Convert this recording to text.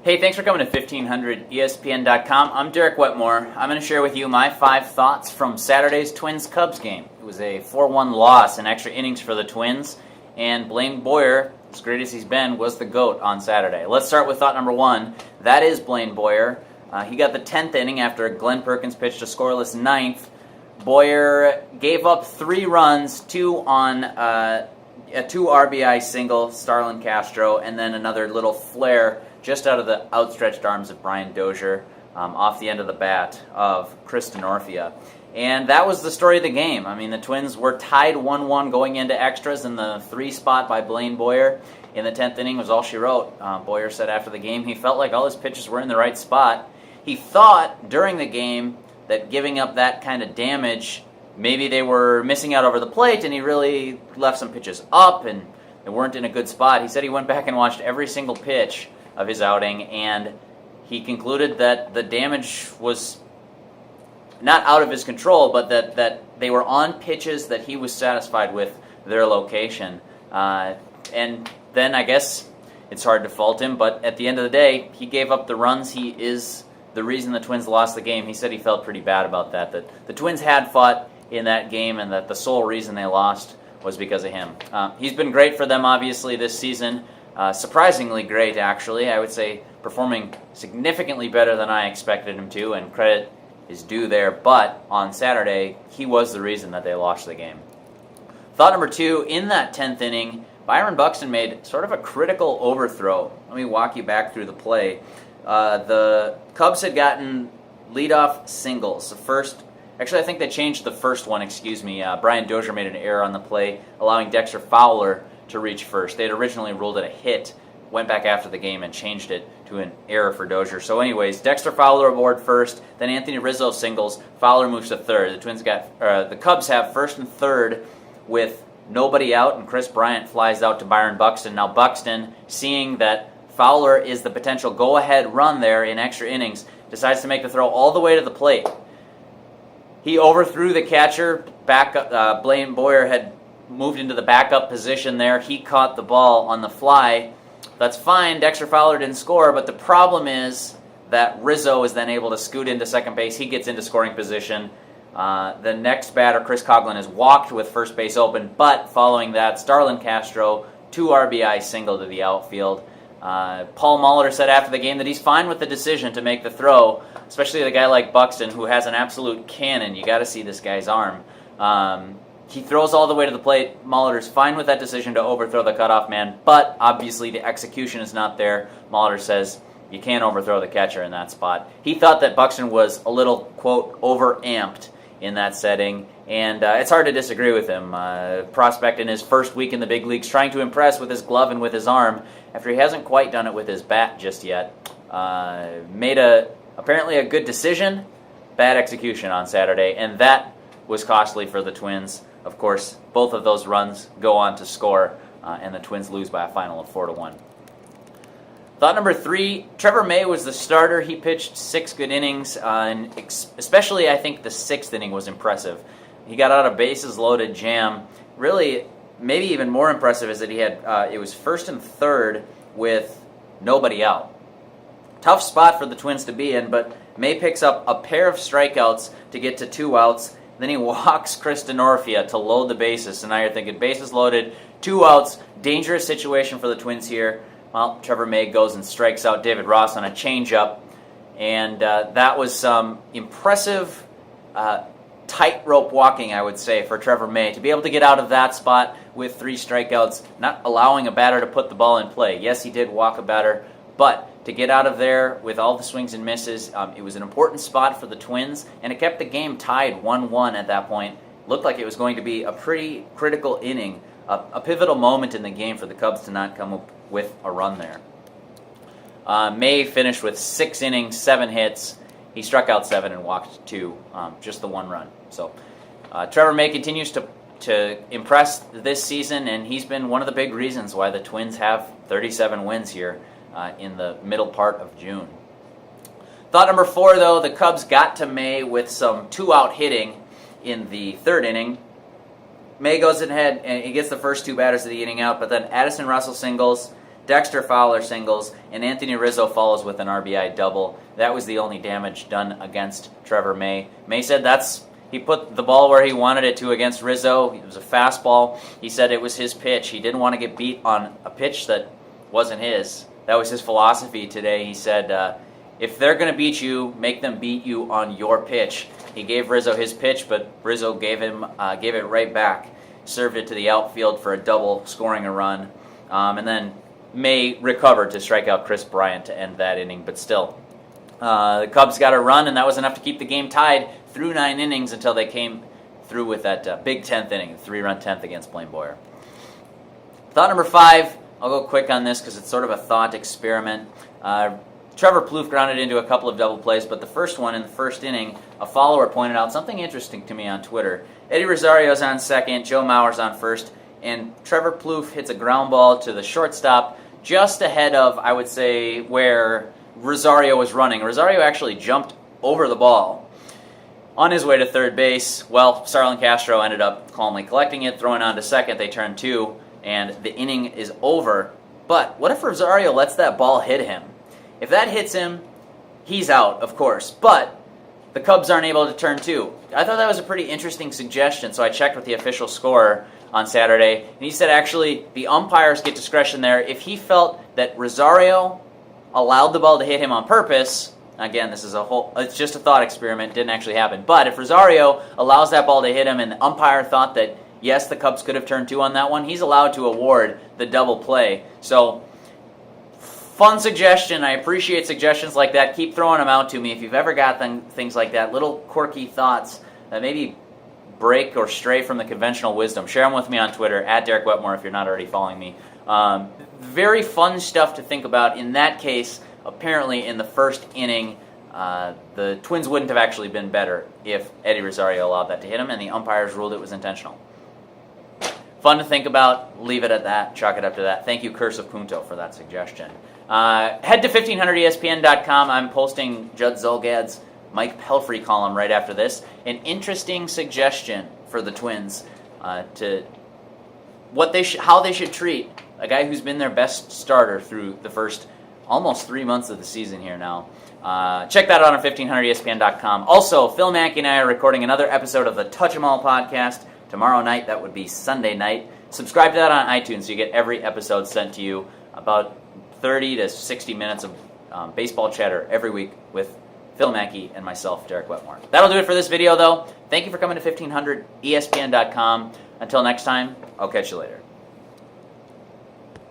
Hey, thanks for coming to 1500ESPN.com. I'm Derek Wetmore. I'm going to share with you my 5 thoughts from Saturday's Twins-Cubs game. It was a 4-1 loss in extra innings for the Twins, and Blaine Boyer, as great as he's been, was the GOAT on Saturday. Let's start with thought number 1. That is Blaine Boyer. He got the 10th inning after Glenn Perkins pitched a scoreless 9th. Boyer gave up 3 runs, 2 on a 2 RBI single, Starlin Castro, and then another little flare just out of the outstretched arms of Brian Dozier off the end of the bat of Chris Denorfia. And that was the story of the game. I mean, the Twins were tied 1-1 going into extras, and the 3 spot by Blaine Boyer in the 10th inning was all she wrote. Boyer said after the game he felt like all his pitches were in the right spot. He thought during the game that giving up that kind of damage, maybe they were missing out over the plate, and he really left some pitches up, and they weren't in a good spot. He said he went back and watched every single pitch of his outing, and he concluded that the damage was not out of his control, but that they were on pitches that he was satisfied with their location. And then I guess it's hard to fault him, but at the end of the day, he gave up the runs. He is the reason the Twins lost the game. He said he felt pretty bad about that the Twins had fought in that game, and that the sole reason they lost was because of him. He's been great for them, obviously, this season. Surprisingly great, actually. I would say performing significantly better than I expected him to, and credit is due there. But on Saturday, he was the reason that they lost the game. Thought number 2, in that 10th inning, Byron Buxton made sort of a critical overthrow. Let me walk you back through the play. The Cubs had gotten leadoff singles. Actually, I think they changed the first one, Brian Dozier made an error on the play, allowing Dexter Fowler to reach first. They had originally ruled it a hit, went back after the game and changed it to an error for Dozier. So anyways, Dexter Fowler aboard first, then Anthony Rizzo singles, Fowler moves to third. The Cubs have first and third with nobody out, and Chris Bryant flies out to Byron Buxton. Now Buxton, seeing that Fowler is the potential go-ahead run there in extra innings, decides to make the throw all the way to the plate. He overthrew the catcher. Blaine Boyer had moved into the backup position there. He caught the ball on the fly. That's fine. Dexter Fowler didn't score, but the problem is that Rizzo is then able to scoot into second base. He gets into scoring position. The next batter, Chris Coughlin, has walked with first base open, but following that, Starlin Castro, 2 RBI single to the outfield. Paul Molitor said after the game that he's fine with the decision to make the throw, especially a guy like Buxton, who has an absolute cannon. You got to see this guy's arm. He throws all the way to the plate. Molitor's fine with that decision to overthrow the cutoff man, but obviously the execution is not there. Molitor says you can't overthrow the catcher in that spot. He thought that Buxton was a little, quote, overamped in that setting, and it's hard to disagree with him. Prospect in his first week in the big leagues, trying to impress with his glove and with his arm, after he hasn't quite done it with his bat just yet. Made apparently a good decision, bad execution on Saturday, and that was costly for the Twins. Of course, both of those runs go on to score, and the Twins lose by a final of 4-1. Thought number 3, Trevor May was the starter. He pitched 6 good innings, and especially I think the 6th inning was impressive. He got out a bases-loaded jam. Really, maybe even more impressive is that he had it was first and third with nobody out. Tough spot for the Twins to be in, but May picks up a pair of strikeouts to get to 2 outs. Then he walks Chris Denorfia to load the bases. So now you're thinking, bases loaded, 2 outs, dangerous situation for the Twins here. Well, Trevor May goes and strikes out David Ross on a changeup. And that was some impressive tightrope walking, I would say, for Trevor May. To be able to get out of that spot with 3 strikeouts, not allowing a batter to put the ball in play. Yes, he did walk a batter, but to get out of there with all the swings and misses, it was an important spot for the Twins, and it kept the game tied 1-1 at that point. Looked like it was going to be a pretty critical inning, a pivotal moment in the game for the Cubs to not come up with a run there. May finished with 6 innings, 7 hits. He struck out 7 and walked 2, just the 1 run. So Trevor May continues to impress this season, and he's been one of the big reasons why the Twins have 37 wins here in the middle part of June. Thought number 4, though, the Cubs got to May with some 2-out hitting in the 3rd inning. May goes ahead and he gets the first 2 batters of the inning out, but then Addison Russell singles, Dexter Fowler singles, and Anthony Rizzo follows with an RBI double. That was the only damage done against Trevor May. May said he put the ball where he wanted it to against Rizzo. It was a fastball. He said it was his pitch. He didn't want to get beat on a pitch that wasn't his. That was his philosophy today. He said, if they're going to beat you, make them beat you on your pitch. He gave Rizzo his pitch, but Rizzo gave it right back. Served it to the outfield for a double, scoring a run. And then May recovered to strike out Chris Bryant to end that inning, but still. The Cubs got a run, and that was enough to keep the game tied through 9 innings until they came through with that big 10th inning, 3-run 10th against Blaine Boyer. Thought number 5, I'll go quick on this because it's sort of a thought experiment. Trevor Plouffe grounded into a couple of double plays, but the first one in the first inning, a follower pointed out something interesting to me on Twitter. Eddie Rosario's on second, Joe Mauer's on first, and Trevor Plouffe hits a ground ball to the shortstop just ahead of, I would say, where Rosario was running. Rosario actually jumped over the ball. On his way to third base, well, Starlin Castro ended up calmly collecting it, throwing on to second. They turned 2, and the inning is over. But what if Rosario lets that ball hit him? If that hits him, he's out, of course. But the Cubs aren't able to turn 2. I thought that was a pretty interesting suggestion, so I checked with the official scorer on Saturday, and he said actually the umpires get discretion there. If he felt that Rosario allowed the ball to hit him on purpose, again, this is it's just a thought experiment, didn't actually happen, but if Rosario allows that ball to hit him and the umpire thought that, yes, the Cubs could have turned 2 on that one, he's allowed to award the double play. So, fun suggestion. I appreciate suggestions like that. Keep throwing them out to me if you've ever got things like that, little quirky thoughts that maybe break or stray from the conventional wisdom. Share them with me on Twitter, at Derek Wetmore if you're not already following me. Very fun stuff to think about. In that case, apparently in the first inning, the Twins wouldn't have actually been better if Eddie Rosario allowed that to hit him, and the umpires ruled it was intentional. Fun to think about. Leave it at that. Chalk it up to that. Thank you, Curse of Punto, for that suggestion. Head to 1500ESPN.com. I'm posting Judd Zulgad's Mike Pelfrey column right after this. An interesting suggestion for the Twins to how they should treat a guy who's been their best starter through the first almost 3 months of the season here now. Check that out on 1500ESPN.com. Also, Phil Mackey and I are recording another episode of the Touch 'Em All podcast tomorrow night. That would be Sunday night. Subscribe to that on iTunes so you get every episode sent to you. About 30 to 60 minutes of baseball chatter every week with Phil Mackey and myself, Derek Wetmore. That'll do it for this video, though. Thank you for coming to 1500ESPN.com. Until next time, I'll catch you later.